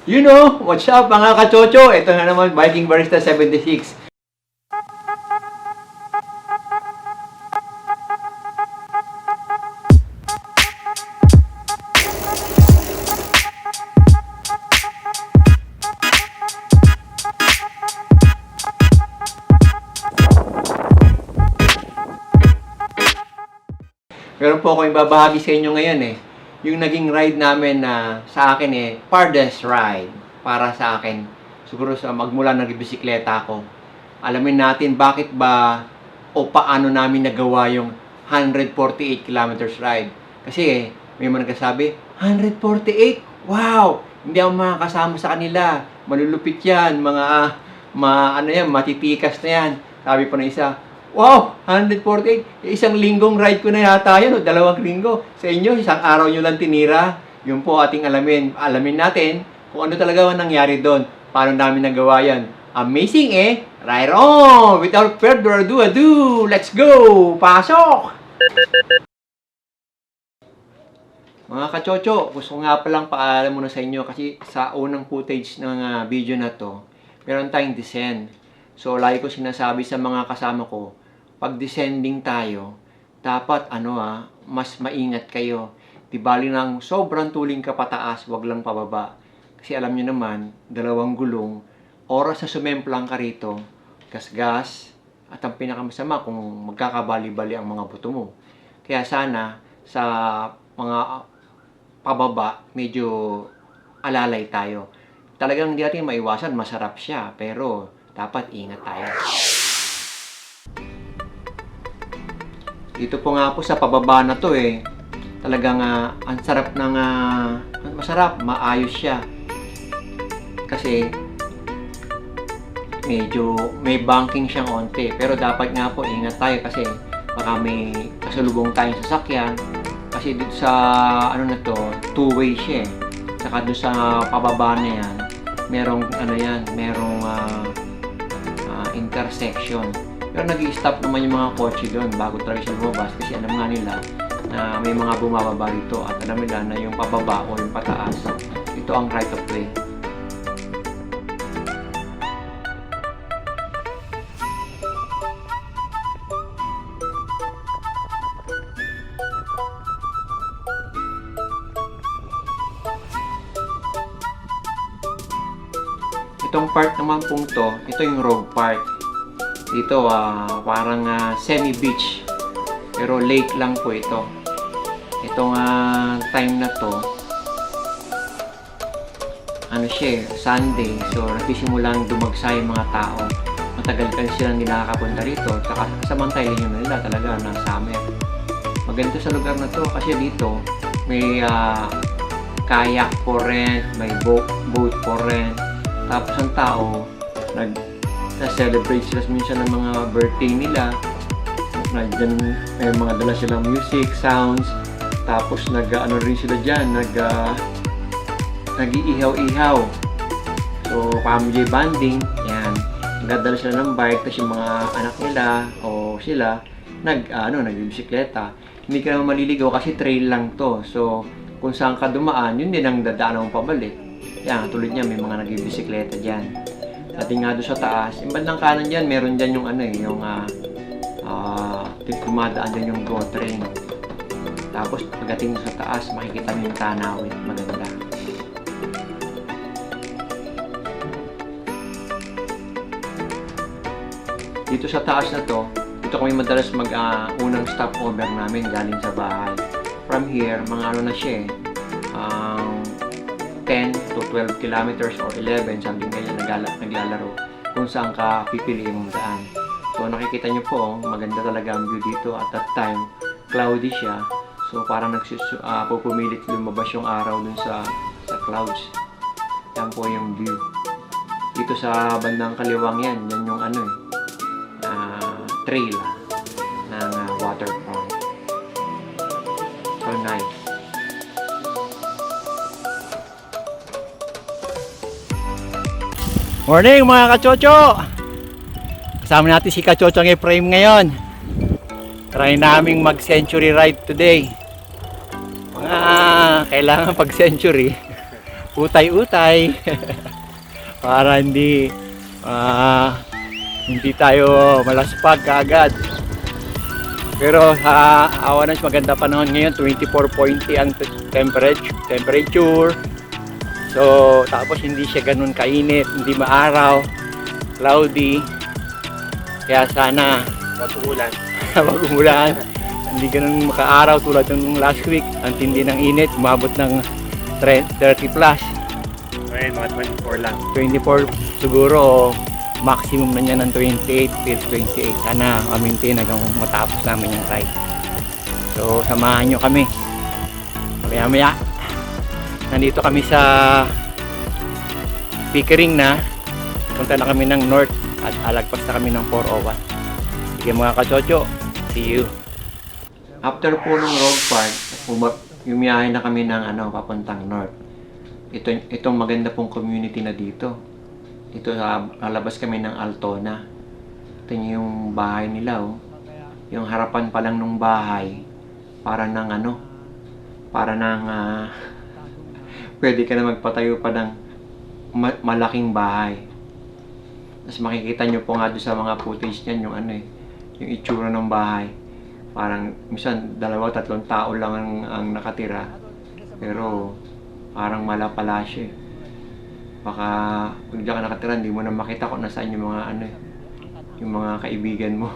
You know, what's up mga kachocho? Ito na naman, Viking Barista 76. Meron po ako ibabahagi sa inyo ngayon yung naging ride namin na sa akin farthest ride para sa akin. Siguro sa magmula nagbisikleta ako. Alamin natin bakit ba o paano namin nagawa yung 148 kilometers ride. Kasi may mga nagsasabi, 148? Wow! Hindi ako makakasama sa kanila. Malulupit yan, matitikas na yan. Sabi pa na isa, wow, 148. Isang linggong ride ko na yata yun, o 2 linggo. Sa inyo, isang araw nyo lang tinira. Yun po ating alamin. Alamin natin kung ano talaga nangyari doon. Paano namin nagawa yan. Amazing Right on! Without further ado, let's go! Pasok! Mga kachocho, gusto ko nga palang paalam muna sa inyo kasi sa unang footage ng video na to, meron tayong descend. So, lagi ko sinasabi sa mga kasama ko, pag descending tayo, dapat mas maingat kayo. Di bali ng sobrang tuling ka pataas, wag lang pababa. Kasi alam nyo naman, 2 gulong, oras na sumemplang ka rito, gas-gas, at ang pinakamasama kung magkakabali-bali ang mga buto mo. Kaya sana, sa mga pababa, medyo alalay tayo. Talagang hindi natin maiwasan, masarap siya, pero dapat ingat tayo. Dito po nga po sa pababa na to talagang ang sarap ng masarap, maayos siya. Kasi medyo may banking siyang onte, pero dapat nga po ingat tayo kasi baka may kasalubong tayong sasakyan. Kasi dito sa two-way siya Saka doon sa pababa na yan, merong intersection. Pero nag-i-stop naman yung mga kotse doon bago tayo siya lumabas kasi alam nga nila na may mga bumababa dito at alam nila na yung pababa o yung pataas, ito ang right of way. Itong part naman pong to, ito yung road part. Dito parang semi-beach. Pero lake lang po ito. Itong time na to, Sunday. So, nagsimulang dumagsa yung mga tao. Matagal pa silang hindi nakakapunta rito. Saka samantayin nyo nila talaga ng summer. Maganda sa lugar na to kasi dito may kayak for rent, may boat for rent. Tapos ang tao, nag-celebrate sila minsan ng mga birthday nila. Diyan, may mga dala silang music, sounds. Tapos rin sila dyan, nag-iihaw-ihaw. So, family bonding, yan. Nagdadala sila ng bike, tapos yung mga anak nila o sila, nagbibisikleta. Hindi ka naman maliligaw kasi trail lang to. So, kung saan ka dumaan, yun din ang dadaan mo pabalik. Yan, tulad niya, may mga nagbibisikleta dyan. Ating nga doon sa taas, yung bandang kanan dyan, meron dyan yung kumadaan dyan yung GO train. Tapos, pagdating sa taas, makikita mo yung tanawin. Maganda. Dito sa taas na to, dito kami madalas unang stopover namin galing sa bahay. From here, mga na siya 10 to 12 kilometers or 11, something ganyan naglalaro kung saan ka pipiliin mong daan. So nakikita nyo po, maganda talaga ang view dito. At that time, cloudy siya. So parang pupumilit lumabas yung araw dun sa clouds. Yan po yung view. Dito sa bandang kaliwang yan yung trail ng waterfront. So nice. Morning mga kachocho! Kasama natin si Kachochong Efraim ngayon. Try naming mag-century ride today. Kailangan pag-century utay-utay para hindi tayo malaspag kaagad. Pero sa awa ng maganda panahon ngayon, 24.0 ang temperature. So tapos hindi siya ganun kainit, hindi maaraw, cloudy. Kaya sana wag-umulan. Hindi ganun makaaraw tulad ng last week. Ang tindi ng init, umabot ng 30 plus. Ngayon, mga 24 lang. 24 siguro, maximum na niya ng 28 till 28. Sana ma-maintain hanggang matapos namin yung ride. So, samahan nyo kami. Maya-maya, nandito kami sa Pickering na. Punta na kami ng north at alagpas na kami ng 401. Sige mga kachocho, see you. After po ng road park, yumiyahe na kami ng papuntang north. Itong maganda pong community na dito. Ito lalabas kami ng Altona. Ito yung bahay nila, oh. Yung harapan pa lang ng bahay para pwede ka na magpatayo pa ng malaking bahay. Tapos makikita nyo po nga doon sa mga footage niyan yung itsura ng bahay. Parang minsan 2-3 tao lang ang nakatira. Pero parang malapalasyo eh. Baka kung diyan ka nakatira, hindi mo na makita kung nasaan yung mga yung mga kaibigan mo,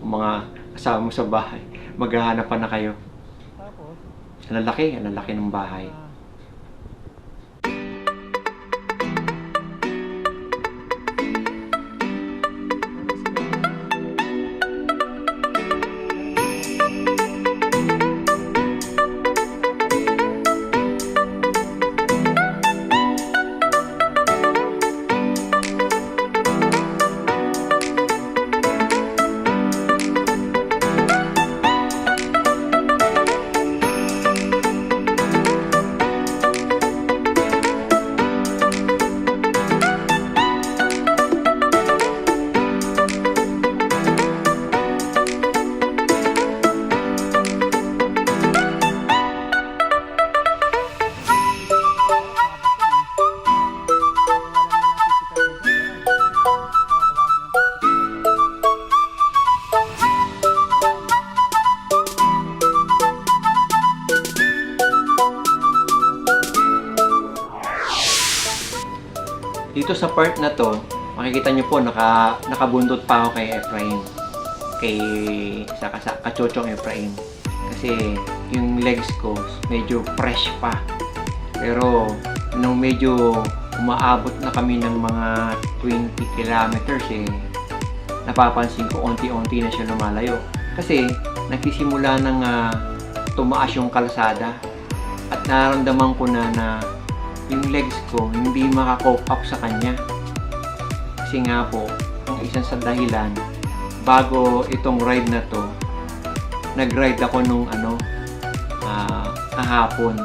yung mga kasama mo sa bahay. Maghahanap pa na kayo. Ang lalaki ng bahay. Dito sa part na to, makikita nyo po nakabundot pa ako kay Efrain. Sa kachochong Efrain. Kasi yung legs ko medyo fresh pa. Pero nung medyo umaabot na kami ng mga 20 kilometers napapansin ko unti-unti na siya lumalayo. Kasi nagsisimula nang tumaas yung kalsada. At nararamdaman ko na yung legs ko hindi maka-cope up sa kanya. Kasi nga po, ang isang sa dahilan, bago itong ride na to, nag-ride ako nung kahapon.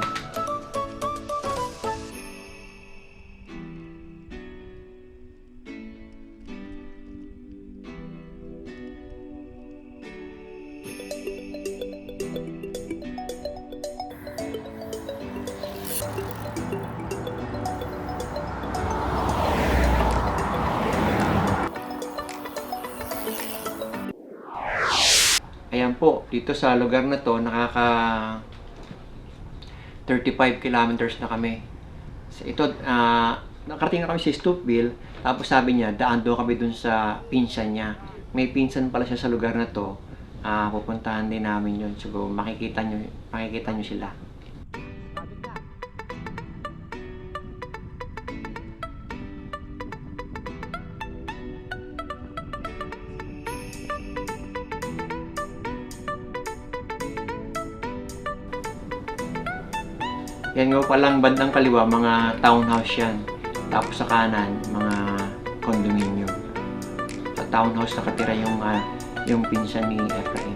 Ayan po, dito sa lugar na to, nakaka 35 kilometers na kami. Ito, nakarating na kami sa Stouffville, tapos sabi niya, daan daw kami dun sa pinsan niya. May pinsan pala siya sa lugar na to, pupuntahan din namin yun. So, makikita nyo sila. Yan nga palang bandang kaliwa, mga townhouse yan. Tapos sa kanan, mga condominium. Sa townhouse nakatira yung pinsan ni Efrain.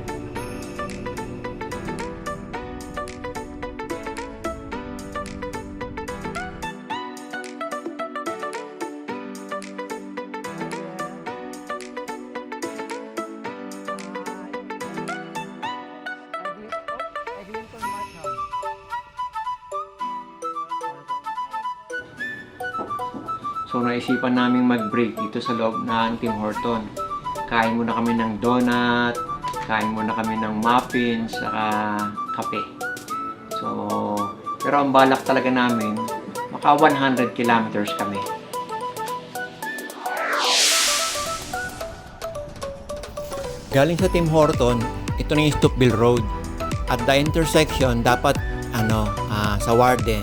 So naisipan namin mag-break dito sa loob ng Tim Horton. Kain muna kami ng donut, kain muna kami ng muffins, saka kape. So, pero ang balak talaga namin, maka 100 kilometers kami. Galing sa Tim Horton, ito na yung Stouffville Road. At the intersection, dapat sa Warden,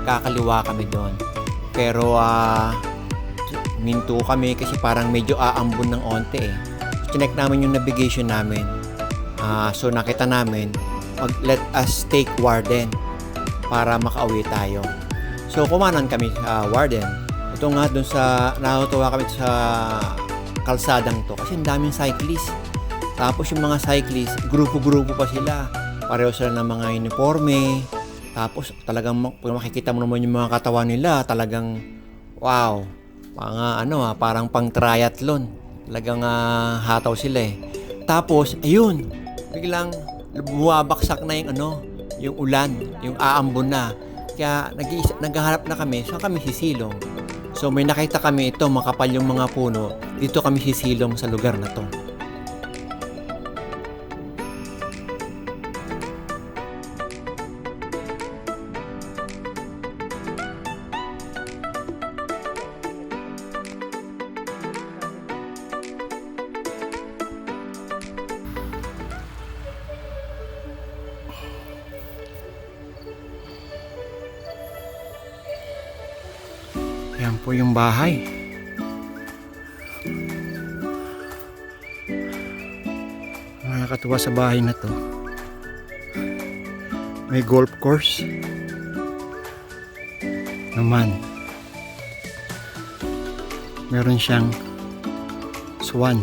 kakaliwa kami doon. Pero minto kami kasi parang medyo aambon ng onte eh. Chinek namin yung navigation namin. So nakita namin, let us take Warden para makauwi tayo. So kumanan kami sa Warden. Ito nga doon sa, natutuwa kami sa kalsadang to kasi ang daming cyclist. Tapos yung mga cyclist, grupo-grupo pa sila. Pareho sila ng mga uniforme. Tapos talagang kung makikita mo naman yung mga katawan nila, talagang wow. Parang pang triathlon. Talagang hataw sila eh. Tapos ayun, biglang bumabaksak na yung ulan, yung aambon na. Kaya naghahanap na kami, saan kami sisilong. So may nakita kami ito, makapal yung mga puno. Dito kami sisilong sa lugar na to. Yan po yung bahay. Nakakatuwa sa bahay na to. May golf course. Naman. Meron siyang swan.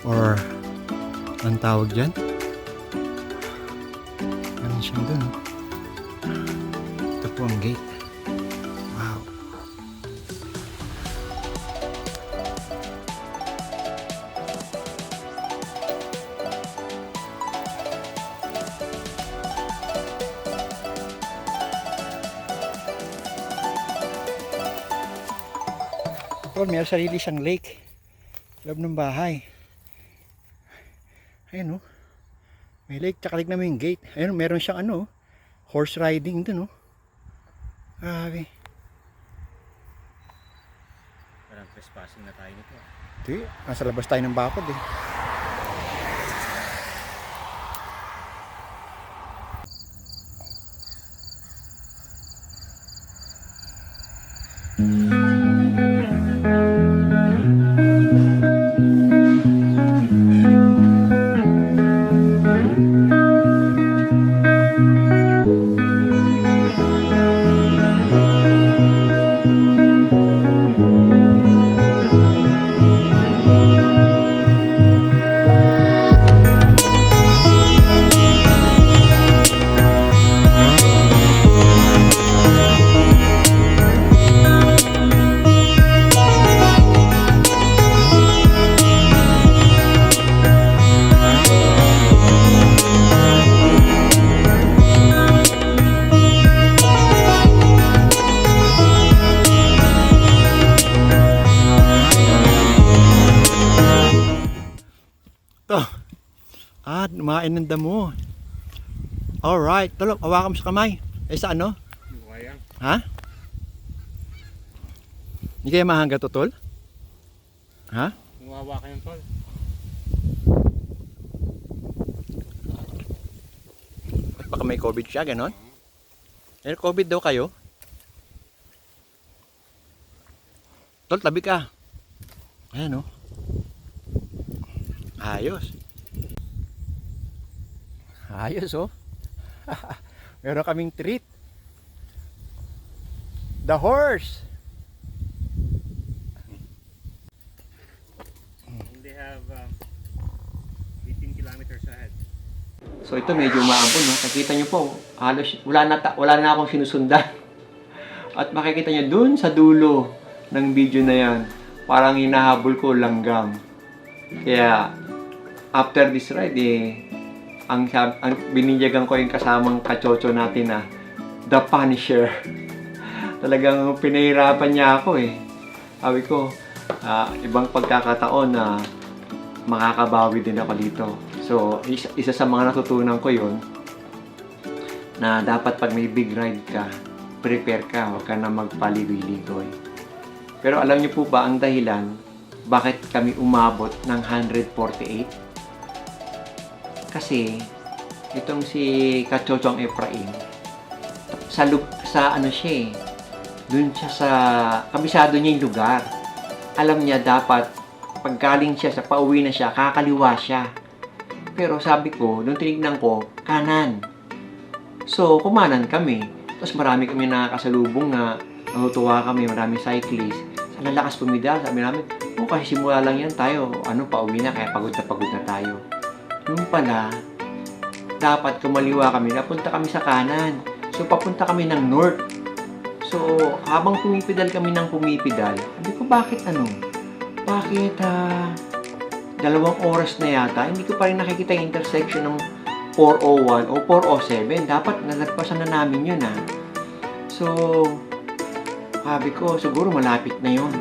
Or anong tawag dyan? Meron siyang dun. Ito po ang gate. May sarili siyang lake loob ng bahay. Ayun may lake, tsaka tignan mo yung gate. Ayun, meron siyang horse riding dun grabe. Parang trespassing na tayo nito. Hindi, nasa labas tayo ng bakod eh. Dumain ng damo. Alright, tulog, hawakan mo sa kamay. Sa ano? Buhayang. Ha? Hindi kaya mahangga to, tol? Ha? Kung hawakan yung tol. At baka may COVID siya, ganon? May COVID daw kayo? Tol, tabi ka. Ayan Ayos. Ayos Meron kaming treat. The horse. And they have 18 kilometers ahead. So ito medyo maambon Nakikita niyo po, halos wala na akong sinusundan. At makikita niyo dun sa dulo ng video na yan, parang hinahabol ko langgam. Kaya after this ride ang bininyagan ko yung kasamang kachocho natin The Punisher. talagang pinahirapan niya ako eh. Sabi ko, ibang pagkakataon na makakabawi din ako dito. So, isa sa mga natutunan ko yun, na dapat pag may big ride ka, prepare ka, huwag ka na magpaligoy-ligoy. Pero alam niyo po ba ang dahilan bakit kami umabot ng 148? Kasi itong si Kachochong Efraim, sa ano siya eh, dun siya sa, kabisado niya yung lugar. Alam niya dapat, pag galing siya, sa pauwi na siya, kakaliwa siya. Pero sabi ko, nung tinignan ko, kanan. So, kumanan kami. Tapos marami kami nakakasalubong na natutuwa kami, marami cyclist. Sa lalakas pumidal, sabi namin, kasi simula lang yan tayo. Pauwi na, kaya pagod na tayo. Yung pala, dapat kumaliwa kami, napunta kami sa kanan. So, papunta kami ng north. So, habang pumipidal kami ng pumipidal, sabi ko, bakit 2 oras na yata, hindi ko pa rin nakikita yung intersection ng 401 o 407. Dapat nalagpasan na namin yun So, sabi ko, siguro malapit na yun.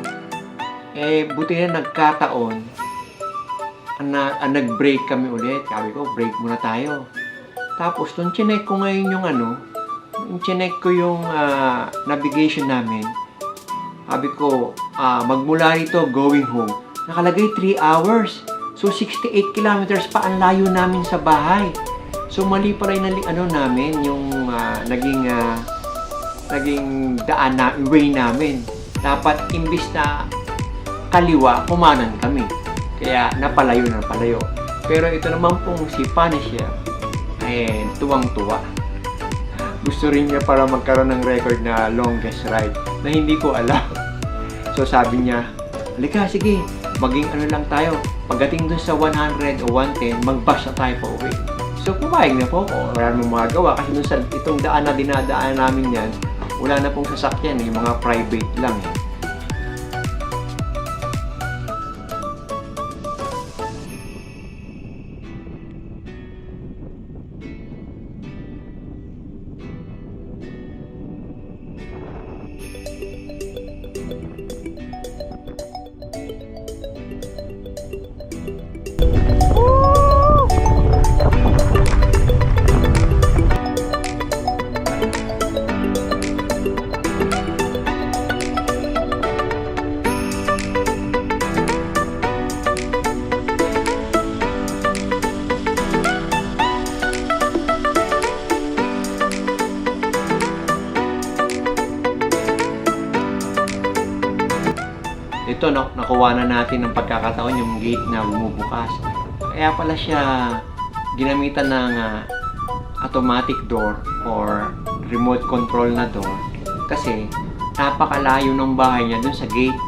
Buti na nagkataon, nag-break kami ulit. Sabi ko, break muna tayo. Tapos, nung chinek ko ngayon yung navigation namin, sabi ko, magmula rito, going home, nakalagay 3 hours. So, 68 kilometers pa ang layo namin sa bahay. So, mali pala yung namin, yung naging daan na, way namin. Dapat, imbis na kaliwa, kumanan kami. Kaya, napalayo. Pero ito naman pong si Punisher, tuwang-tuwa. Gusto rin niya para magkaroon ng record na longest ride na hindi ko alam. So, sabi niya, halika, sige, maging lang tayo. Pagdating dun sa 100 o 110, mag-bus na tayo pa uwi. So, pumayag na po ako. Wala namang magagawa kasi dun sa itong daan na dinadaan namin yan, wala na pong sasakyan, yung mga private lang Ito, nakuha na natin ng pagkakataon yung gate na bumubukas. Kaya pala siya ginamitan ng automatic door or remote control na door kasi napakalayo ng bahay niya dun sa gate.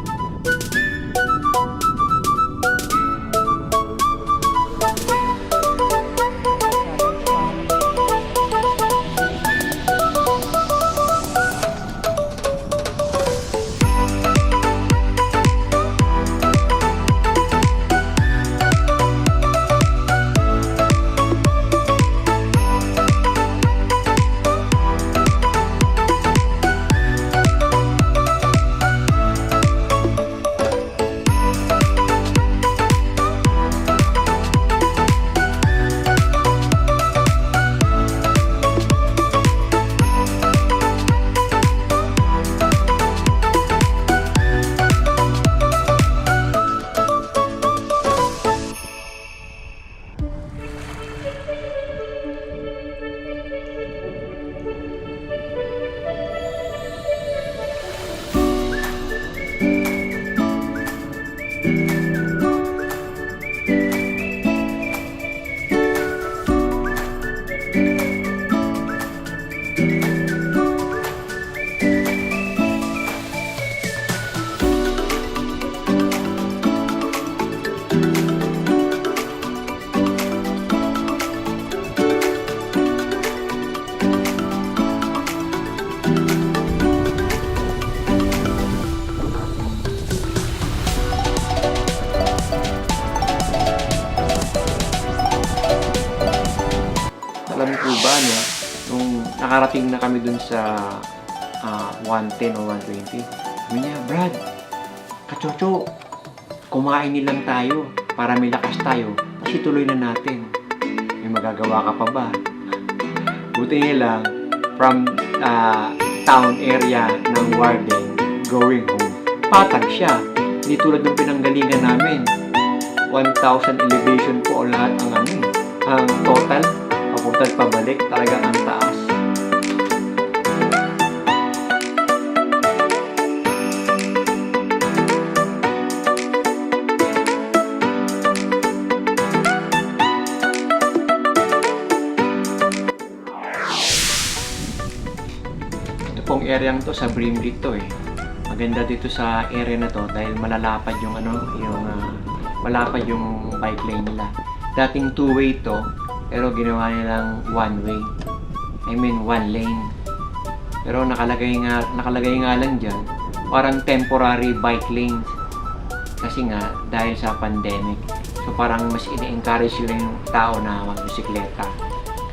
Alam ko ba, nung nakarating na kami dun sa 110 o 120. Sabi niya, Brad, Kachocho, kumain nilang tayo para may lakas tayo. Kasi tuloy na natin. May magagawa ka pa ba? Buti nilang from town area ng Warden going home. Patag siya. Hindi tulad ng pinanggalingan namin. 1,000 elevation po lahat ang total. Papunta pabalik. Talagang ang taas. Pong area to sa Brimley to eh. Maganda dito sa area na to dahil malalapad yung malapad yung bike lane nila. Dating two-way to, pero ginawa nilang one-way. I mean, one lane. Pero nakalagay nga lang diyan, parang temporary bike lanes. Kasi nga dahil sa pandemic. So parang mas ine-encourage yung tao na magbisikleta.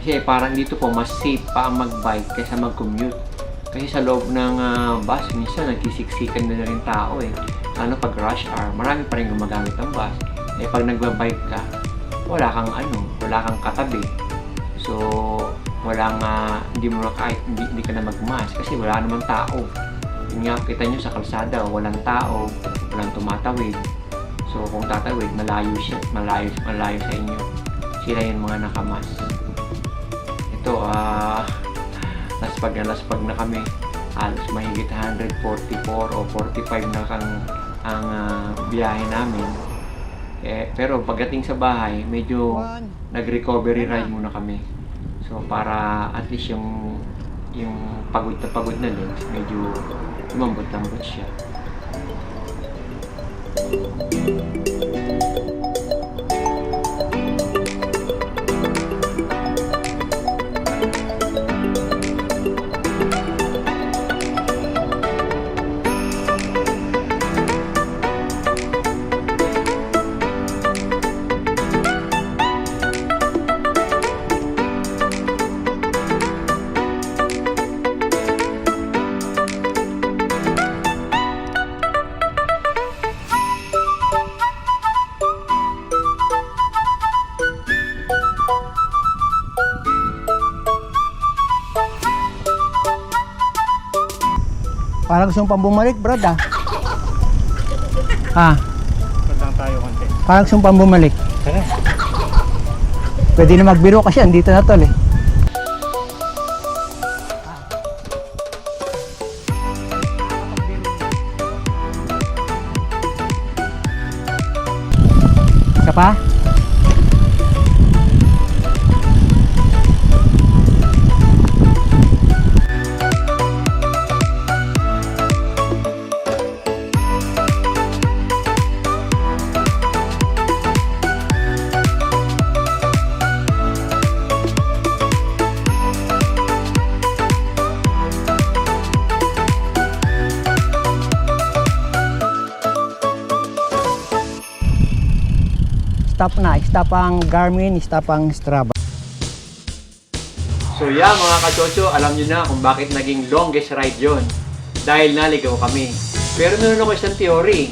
Kasi parang dito po mas safe pa ang mag-bike kaysa mag-commute. Kasi sa loob ng bus, minsan nagkisiksikan na rin tao eh. Ano pag rush hour, marami pa rin gumagamit ng bus. Eh pag nagbabike ka, wala kang katabi. So, hindi mo na kahit hindi ka na magmask kasi wala namang tao. Yun nga, kita nyo sa kalsada, walang tao, walang tumatawid. So, kung tatawid, malayo sa inyo. Sila yung mga nakamas. Ito, laspag na kami. Halos mahigit 144 o 45 na ang biyahe namin. Pero pagdating sa bahay, medyo nag-recovery ride muna kami. So para at least yung pagod na legs, medyo lumambot-lambot siya. Parang gusto pang bumalik, Brad ah. Patang tayo konti. Parang gusto pang bumalik. Tara. Pwede na magbiro kasi andito na tol eh. Isa pa? Stop ang Garmin, stop ang Strava. So yeah mga kachocho, alam nyo na kung bakit naging longest ride yon. Dahil naligaw kami. Pero meron ako isang theory.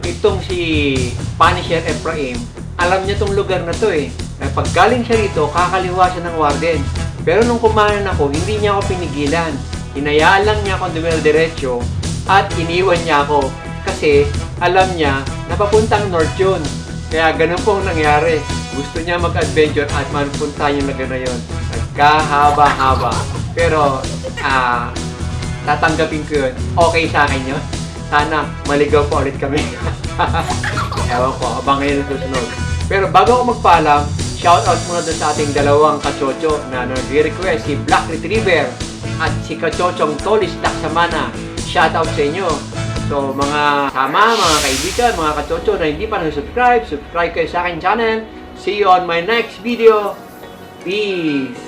Itong si Punisher Ephraim, alam niya tong lugar na to eh. Pag galing siya rito, kakaliwa siya ng Warden. Pero nung kumanan ako, hindi niya ako pinigilan. Hinayaan lang niya akong dumiretso at iniwan niya ako. Kasi alam niya na papuntang north yun. Kaya ganun pong nangyari. Gusto niya mag-adventure at mapunta yung lugar na yun. Nagkahaba-haba. Pero, tatanggapin ko yun. Okay sa akin yun. Sana maligaw pa ulit kami. Ewan ko, abangan yun ang susunod. Pero bago ako magpaalam, shoutout muna doon sa ating dalawang kachocho na nag-request, si Black Retriever at si kachochong Tolis Laksamana. Shoutout sa inyo. So mga mga kaibigan, mga kachocho na hindi pa subscribe kayo sa aking channel. See you on my next video. Peace!